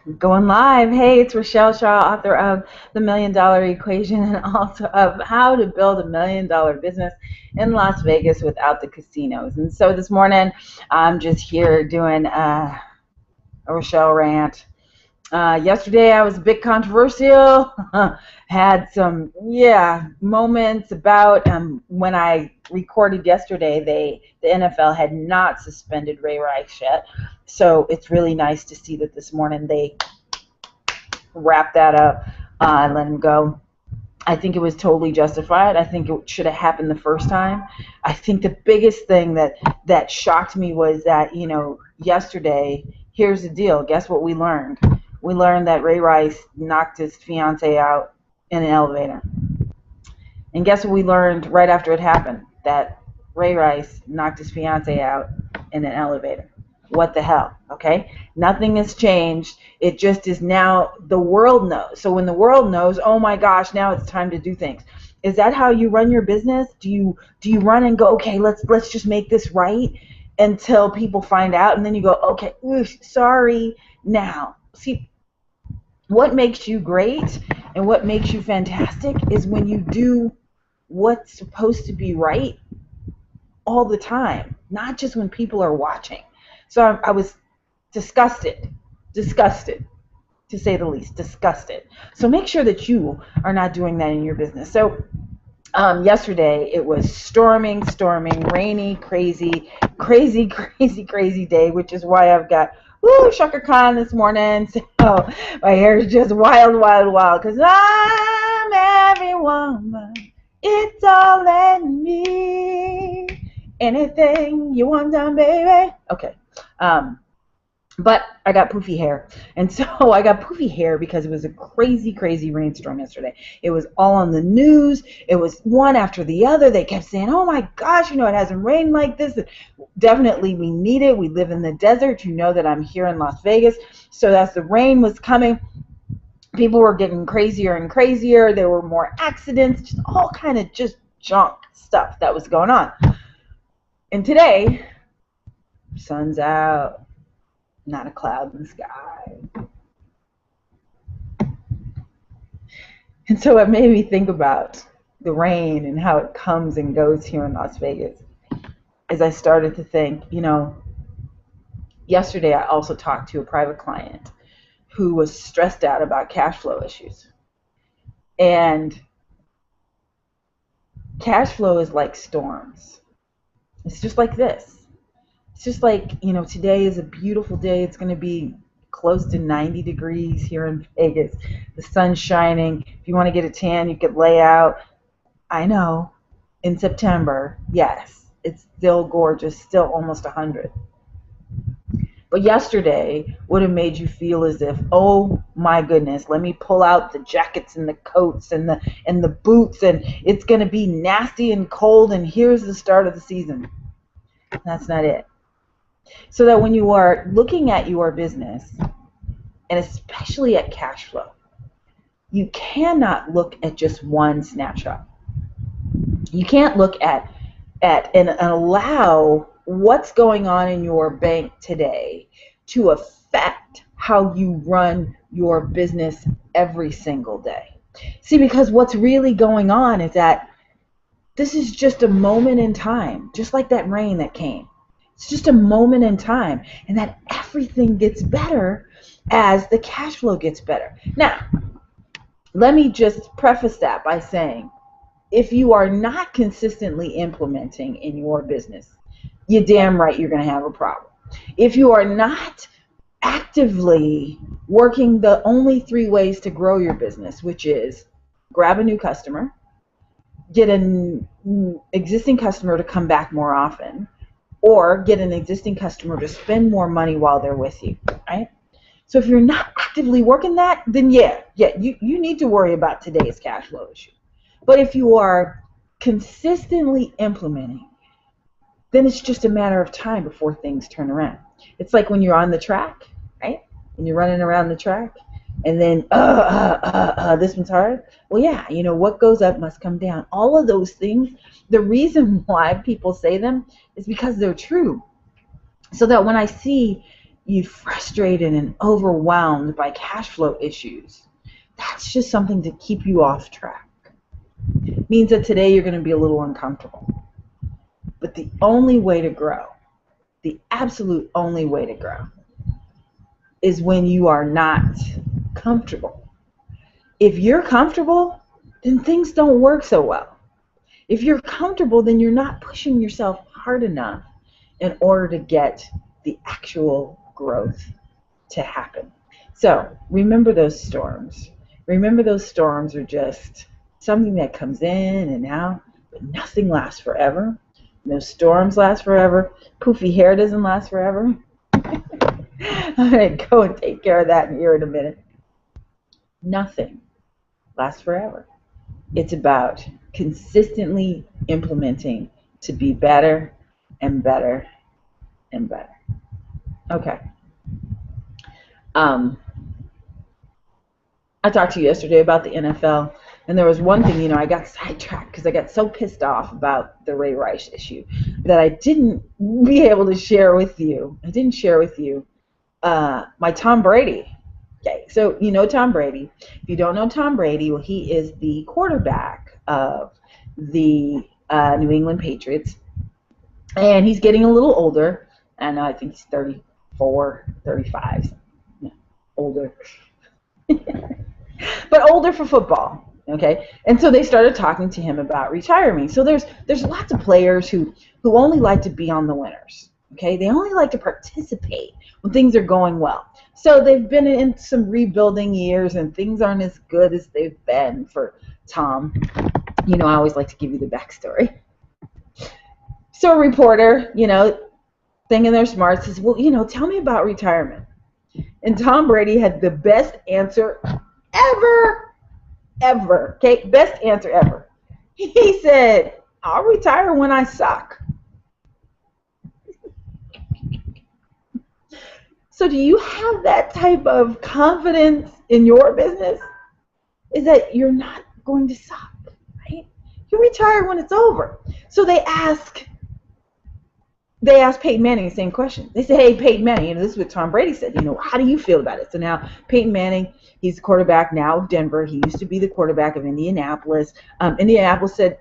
Going live. Hey, it's Richelle Shaw, author of The $1,000,000 Equation and also of How to Build $1,000,000 Business in Las Vegas Without the Casinos. And so this morning, I'm just here doing a Richelle rant. Yesterday, I was a bit controversial. Had some, moments about when I recorded yesterday, the NFL had not suspended Ray Rice yet. So it's really nice to see that this morning they wrap that up and let him go. I think it was totally justified. I think it should have happened the first time. I think the biggest thing that shocked me was that, yesterday, here's the deal. Guess what we learned? We learned that Ray Rice knocked his fiance out in an elevator. And guess what we learned right after it happened? That Ray Rice knocked his fiance out in an elevator. What the hell, okay? Nothing has changed. It just is now the world knows. So when the world knows, oh my gosh, now it's time to do things. Is that how you run your business? Do you run and go, okay, let's just make this right until people find out, and then you go, okay, sorry. Now, see, what makes you great and what makes you fantastic is when you do what's supposed to be right all the time, not just when people are watching. So I was disgusted, to say the least, disgusted. So make sure that you are not doing that in your business. So yesterday it was storming, rainy, crazy day, which is why I've got Shaka Khan this morning. So my hair is just wild, because I'm every woman. It's all in me. Anything you want done, baby. Okay. But I got poofy hair. And so I got poofy hair because it was a crazy rainstorm yesterday. It was all on the news. It was one after the other. They kept saying, oh my gosh, it hasn't rained like this. Definitely we need it. We live in the desert. You know that I'm here in Las Vegas. So as the rain was coming, people were getting crazier and crazier. There were more accidents, just all kind of just junk stuff that was going on. And today, sun's out, not a cloud in the sky. And so it made me think about the rain and how it comes and goes here in Las Vegas. As I started to think, yesterday I also talked to a private client who was stressed out about cash flow issues. And cash flow is like storms. It's just like this. It's just like, today is a beautiful day. It's going to be close to 90 degrees here in Vegas. The sun's shining. If you want to get a tan, you could lay out. I know, in September, yes, it's still gorgeous, still almost 100. But yesterday would have made you feel as if, oh my goodness, let me pull out the jackets and the coats and the boots, and it's going to be nasty and cold, and here's the start of the season. That's not it. So that when you are looking at your business, and especially at cash flow, you cannot look at just one snapshot. You can't look at and allow what's going on in your bank today to affect how you run your business every single day. See, because what's really going on is that this is just a moment in time, just like that rain that came. It's just a moment in time, and that everything gets better as the cash flow gets better. Now, let me just preface that by saying, if you are not consistently implementing in your business, you're damn right you're going to have a problem. If you are not actively working the only 3 ways to grow your business, which is grab a new customer, get an existing customer to come back more often, or get an existing customer to spend more money while they're with you, right? So if you're not actively working that, then you need to worry about today's cash flow issue. But if you are consistently implementing, then it's just a matter of time before things turn around. It's like when you're on the track, right? When you're running around the track, and then this one's hard. Well, yeah, what goes up must come down. All of those things, the reason why people say them is because they're true. So that when I see you frustrated and overwhelmed by cash flow issues, that's just something to keep you off track. It means that today you're going to be a little uncomfortable. But the only way to grow, the absolute only way to grow, is when you are not comfortable. If you're comfortable, then things don't work so well. If you're comfortable, then you're not pushing yourself hard enough in order to get the actual growth to happen. So remember those storms. Remember those storms are just something that comes in and out, but nothing lasts forever. No storms last forever. Poofy hair doesn't last forever. I'm going to go and take care of that here in a minute. Nothing lasts forever. It's about consistently implementing to be better and better and better. Okay. I talked to you yesterday about the NFL, and there was one thing, I got sidetracked because I got so pissed off about the Ray Rice issue that I didn't be able to share with you. I didn't share with you my Tom Brady. Okay, so you know Tom Brady. If you don't know Tom Brady, well, he is the quarterback of the New England Patriots, and he's getting a little older, and I think he's 34, 35, older. But older for football, okay? And so they started talking to him about retiring. So there's lots of players who only like to be on the winners, okay? They only like to participate when things are going well. So they've been in some rebuilding years, and things aren't as good as they've been for Tom. I always like to give you the backstory. So a reporter, thinking they're smart, says, well, tell me about retirement. And Tom Brady had the best answer ever, okay? Best answer ever. He said, I'll retire when I suck. So do you have that type of confidence in your business? Is that you're not going to suck, right? You retire when it's over. So they asked Peyton Manning the same question. They said, hey, Peyton Manning, this is what Tom Brady said, how do you feel about it? So now Peyton Manning, he's the quarterback now of Denver. He used to be the quarterback of Indianapolis. Indianapolis said,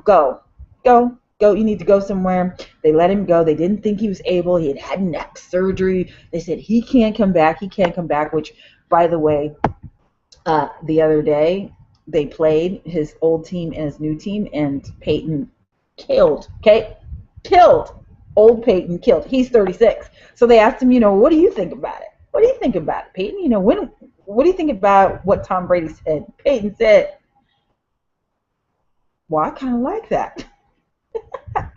go. You need to go somewhere. They let him go. They didn't think he was able. He had neck surgery. They said he can't come back. Which, by the way, the other day they played his old team and his new team, and Peyton killed. Old Peyton killed. He's 36. So they asked him, what do you think about it? What do you think about it, Peyton? What do you think about what Tom Brady said? Peyton said, well, I kind of like that.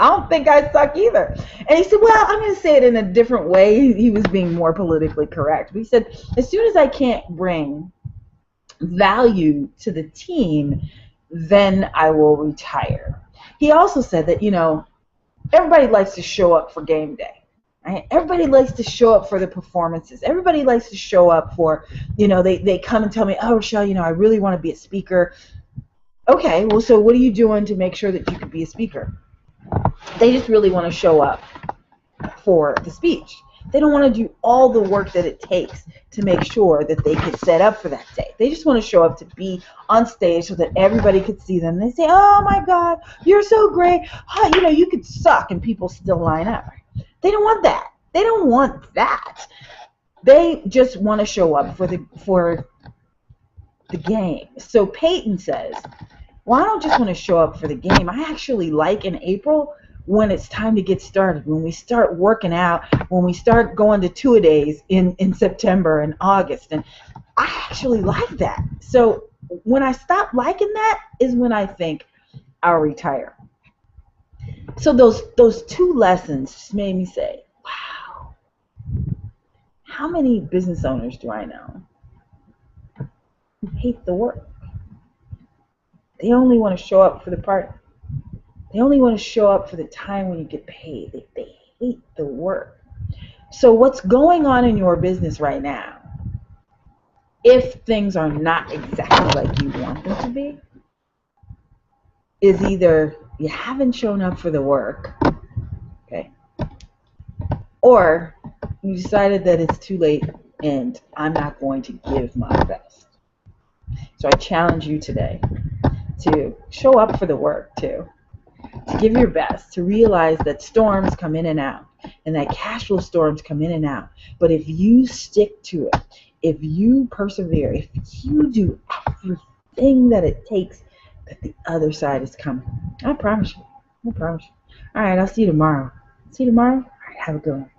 I don't think I suck either. And he said, well, I'm going to say it in a different way. He was being more politically correct. But he said, as soon as I can't bring value to the team, then I will retire. He also said that, everybody likes to show up for game day. Right? Everybody likes to show up for the performances. Everybody likes to show up for, they come and tell me, oh, Richelle, I really want to be a speaker. Okay, well, so what are you doing to make sure that you could be a speaker? They just really want to show up for the speech. They don't want to do all the work that it takes to make sure that they get set up for that day. They just want to show up to be on stage so that everybody could see them. They say, oh, my God, you're so great. You could suck and people still line up. They don't want that. They don't want that. They just want to show up for the game. So Peyton says, well, I don't just want to show up for the game. I actually like in April when it's time to get started, when we start working out, when we start going to two-a-days in September and August. And I actually like that. So when I stop liking that is when I think I'll retire. So those two lessons just made me say, wow, how many business owners do I know who hate the work? They only want to show up for the party. They only want to show up for the time when you get paid. They hate the work. So what's going on in your business right now, if things are not exactly like you want them to be, is either you haven't shown up for the work, okay, or You decided that it's too late and I'm not going to give my best. So I challenge you today to show up for the work too, to give your best, to realize that storms come in and out and that cash flow storms come in and out. But if you stick to it, if you persevere, if you do everything that it takes, that the other side is coming. I promise you. I promise you. All right, I'll see you tomorrow. See you tomorrow? All right, have a good one.